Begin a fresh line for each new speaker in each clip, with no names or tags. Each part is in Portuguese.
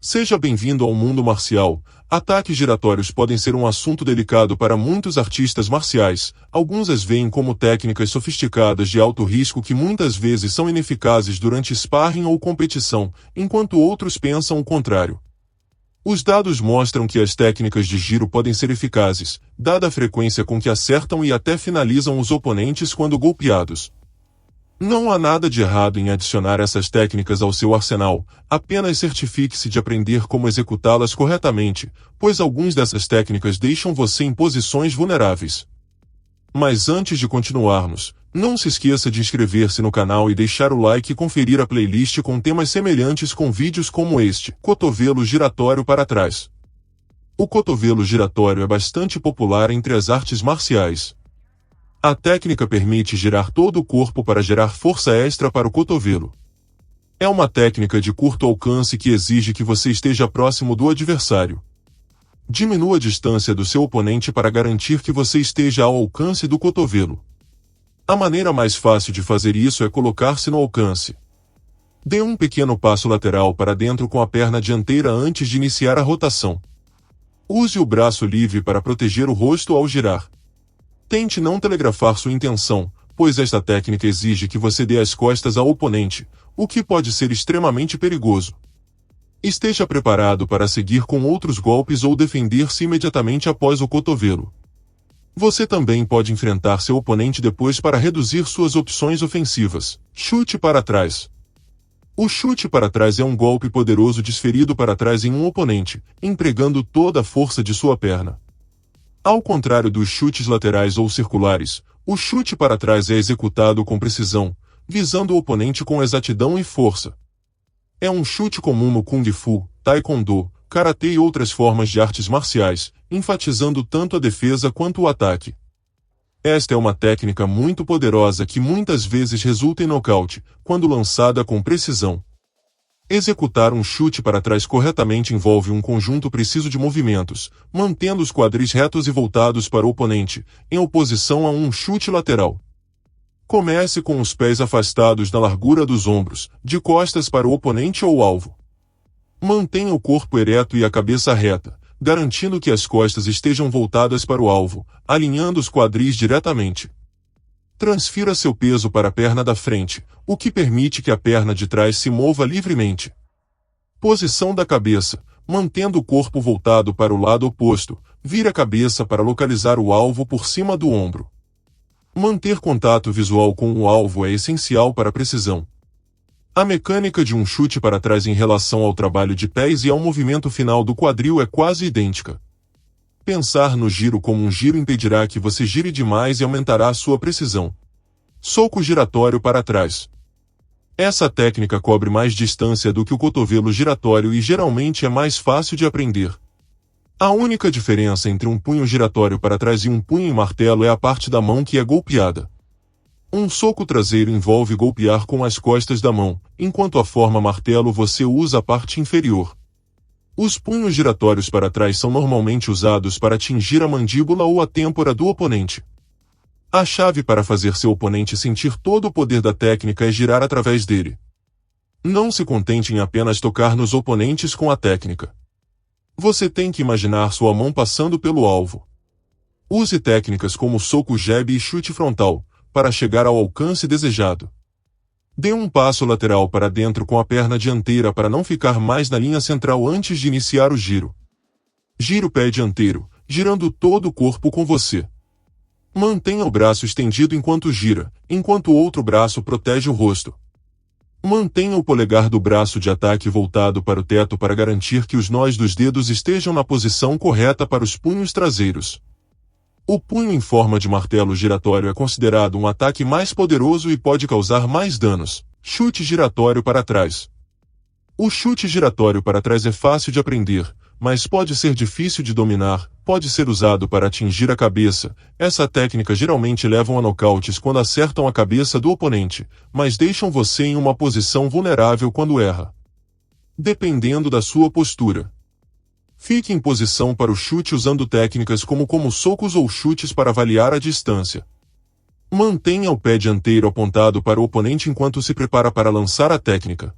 Seja bem-vindo ao mundo marcial. Ataques giratórios podem ser um assunto delicado para muitos artistas marciais. Alguns as veem como técnicas sofisticadas de alto risco que muitas vezes são ineficazes durante sparring ou competição, enquanto outros pensam o contrário. Os dados mostram que as técnicas de giro podem ser eficazes, dada a frequência com que acertam e até finalizam os oponentes quando golpeados. Não há nada de errado em adicionar essas técnicas ao seu arsenal, apenas certifique-se de aprender como executá-las corretamente, pois algumas dessas técnicas deixam você em posições vulneráveis. Mas antes de continuarmos, não se esqueça de inscrever-se no canal e deixar o like e conferir a playlist com temas semelhantes com vídeos como este, cotovelo giratório para trás. O cotovelo giratório é bastante popular entre as artes marciais. A técnica permite girar todo o corpo para gerar força extra para o cotovelo. É uma técnica de curto alcance que exige que você esteja próximo do adversário. Diminua a distância do seu oponente para garantir que você esteja ao alcance do cotovelo. A maneira mais fácil de fazer isso é colocar-se no alcance. Dê um pequeno passo lateral para dentro com a perna dianteira antes de iniciar a rotação. Use o braço livre para proteger o rosto ao girar. Tente não telegrafar sua intenção, pois esta técnica exige que você dê as costas ao oponente, o que pode ser extremamente perigoso. Esteja preparado para seguir com outros golpes ou defender-se imediatamente após o cotovelo. Você também pode enfrentar seu oponente depois para reduzir suas opções ofensivas. Chute para trás. O chute para trás é um golpe poderoso desferido para trás em um oponente, empregando toda a força de sua perna. Ao contrário dos chutes laterais ou circulares, o chute para trás é executado com precisão, visando o oponente com exatidão e força. É um chute comum no Kung Fu, Taekwondo, Karatê e outras formas de artes marciais, enfatizando tanto a defesa quanto o ataque. Esta é uma técnica muito poderosa que muitas vezes resulta em nocaute, quando lançada com precisão. Executar um chute para trás corretamente envolve um conjunto preciso de movimentos, mantendo os quadris retos e voltados para o oponente, em oposição a um chute lateral. Comece com os pés afastados da largura dos ombros, de costas para o oponente ou alvo. Mantenha o corpo ereto e a cabeça reta, garantindo que as costas estejam voltadas para o alvo, alinhando os quadris diretamente. Transfira seu peso para a perna da frente, o que permite que a perna de trás se mova livremente. Posição da cabeça. Mantendo o corpo voltado para o lado oposto, vire a cabeça para localizar o alvo por cima do ombro. Manter contato visual com o alvo é essencial para a precisão. A mecânica de um chute para trás em relação ao trabalho de pés e ao movimento final do quadril é quase idêntica. Pensar no giro como um giro impedirá que você gire demais e aumentará a sua precisão. Soco giratório para trás. Essa técnica cobre mais distância do que o cotovelo giratório e geralmente é mais fácil de aprender. A única diferença entre um punho giratório para trás e um punho em martelo é a parte da mão que é golpeada. Um soco traseiro envolve golpear com as costas da mão, enquanto a forma martelo você usa a parte inferior. Os punhos giratórios para trás são normalmente usados para atingir a mandíbula ou a têmpora do oponente. A chave para fazer seu oponente sentir todo o poder da técnica é girar através dele. Não se contente em apenas tocar nos oponentes com a técnica. Você tem que imaginar sua mão passando pelo alvo. Use técnicas como soco jab e chute frontal, para chegar ao alcance desejado. Dê um passo lateral para dentro com a perna dianteira para não ficar mais na linha central antes de iniciar o giro. Gire o pé dianteiro, girando todo o corpo com você. Mantenha o braço estendido enquanto gira, enquanto o outro braço protege o rosto. Mantenha o polegar do braço de ataque voltado para o teto para garantir que os nós dos dedos estejam na posição correta para os punhos traseiros. O punho em forma de martelo giratório é considerado um ataque mais poderoso e pode causar mais danos. Chute giratório para trás. O chute giratório para trás é fácil de aprender, mas pode ser difícil de dominar. Pode ser usado para atingir a cabeça. Essa técnica geralmente levam a nocautes quando acertam a cabeça do oponente, mas deixam você em uma posição vulnerável quando erra. Dependendo da sua postura. Fique em posição para o chute usando técnicas como socos ou chutes para avaliar a distância. Mantenha o pé dianteiro apontado para o oponente enquanto se prepara para lançar a técnica.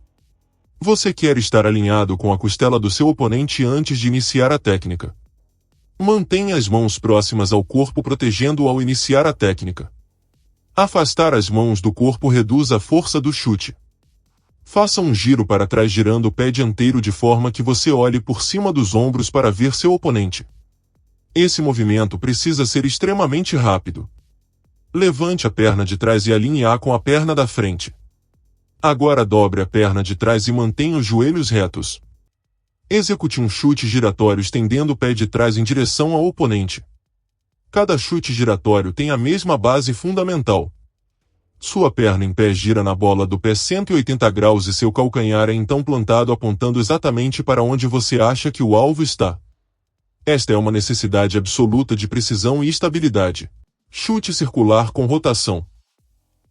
Você quer estar alinhado com a costela do seu oponente antes de iniciar a técnica. Mantenha as mãos próximas ao corpo protegendo-o ao iniciar a técnica. Afastar as mãos do corpo reduz a força do chute. Faça um giro para trás girando o pé dianteiro de forma que você olhe por cima dos ombros para ver seu oponente. Esse movimento precisa ser extremamente rápido. Levante a perna de trás e alinhe-a com a perna da frente. Agora dobre a perna de trás e mantenha os joelhos retos. Execute um chute giratório estendendo o pé de trás em direção ao oponente. Cada chute giratório tem a mesma base fundamental. Sua perna em pé gira na bola do pé 180 graus e seu calcanhar é então plantado apontando exatamente para onde você acha que o alvo está. Esta é uma necessidade absoluta de precisão e estabilidade. Chute circular com rotação.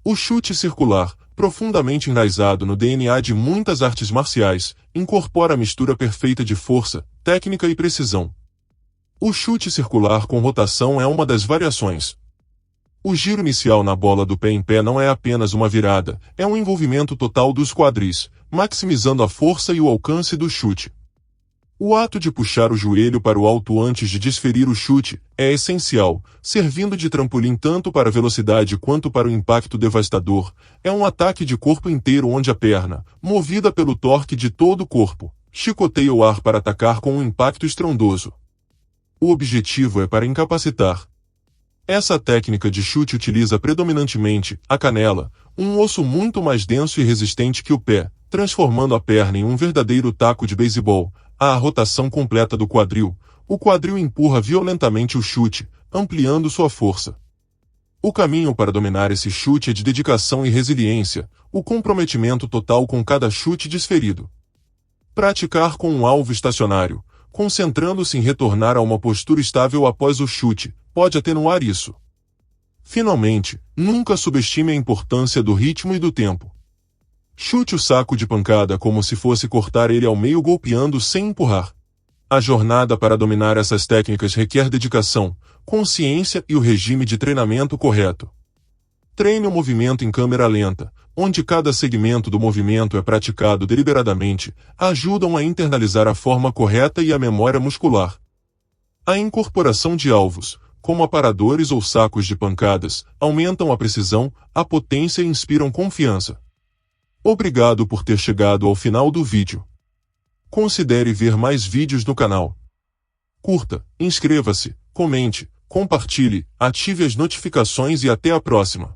O chute circular, profundamente enraizado no DNA de muitas artes marciais, incorpora a mistura perfeita de força, técnica e precisão. O chute circular com rotação é uma das variações. O giro inicial na bola do pé em pé não é apenas uma virada, é um envolvimento total dos quadris, maximizando a força e o alcance do chute. O ato de puxar o joelho para o alto antes de desferir o chute é essencial, servindo de trampolim tanto para a velocidade quanto para o impacto devastador. É um ataque de corpo inteiro onde a perna, movida pelo torque de todo o corpo, chicoteia o ar para atacar com um impacto estrondoso. O objetivo é para incapacitar. Essa técnica de chute utiliza predominantemente a canela, um osso muito mais denso e resistente que o pé, transformando a perna em um verdadeiro taco de beisebol. A rotação completa do quadril. O quadril empurra violentamente o chute, ampliando sua força. O caminho para dominar esse chute é de dedicação e resiliência, o comprometimento total com cada chute desferido. Praticar com um alvo estacionário, concentrando-se em retornar a uma postura estável após o chute, pode atenuar isso. Finalmente, nunca subestime a importância do ritmo e do tempo. Chute o saco de pancada como se fosse cortar ele ao meio golpeando sem empurrar. A jornada para dominar essas técnicas requer dedicação, consciência e o regime de treinamento correto. Treine o movimento em câmera lenta, onde cada segmento do movimento é praticado deliberadamente, ajudam a internalizar a forma correta e a memória muscular. A incorporação de alvos, como aparadores ou sacos de pancadas, aumentam a precisão, a potência e inspiram confiança. Obrigado por ter chegado ao final do vídeo. Considere ver mais vídeos no canal. Curta, inscreva-se, comente, compartilhe, ative as notificações e até a próxima.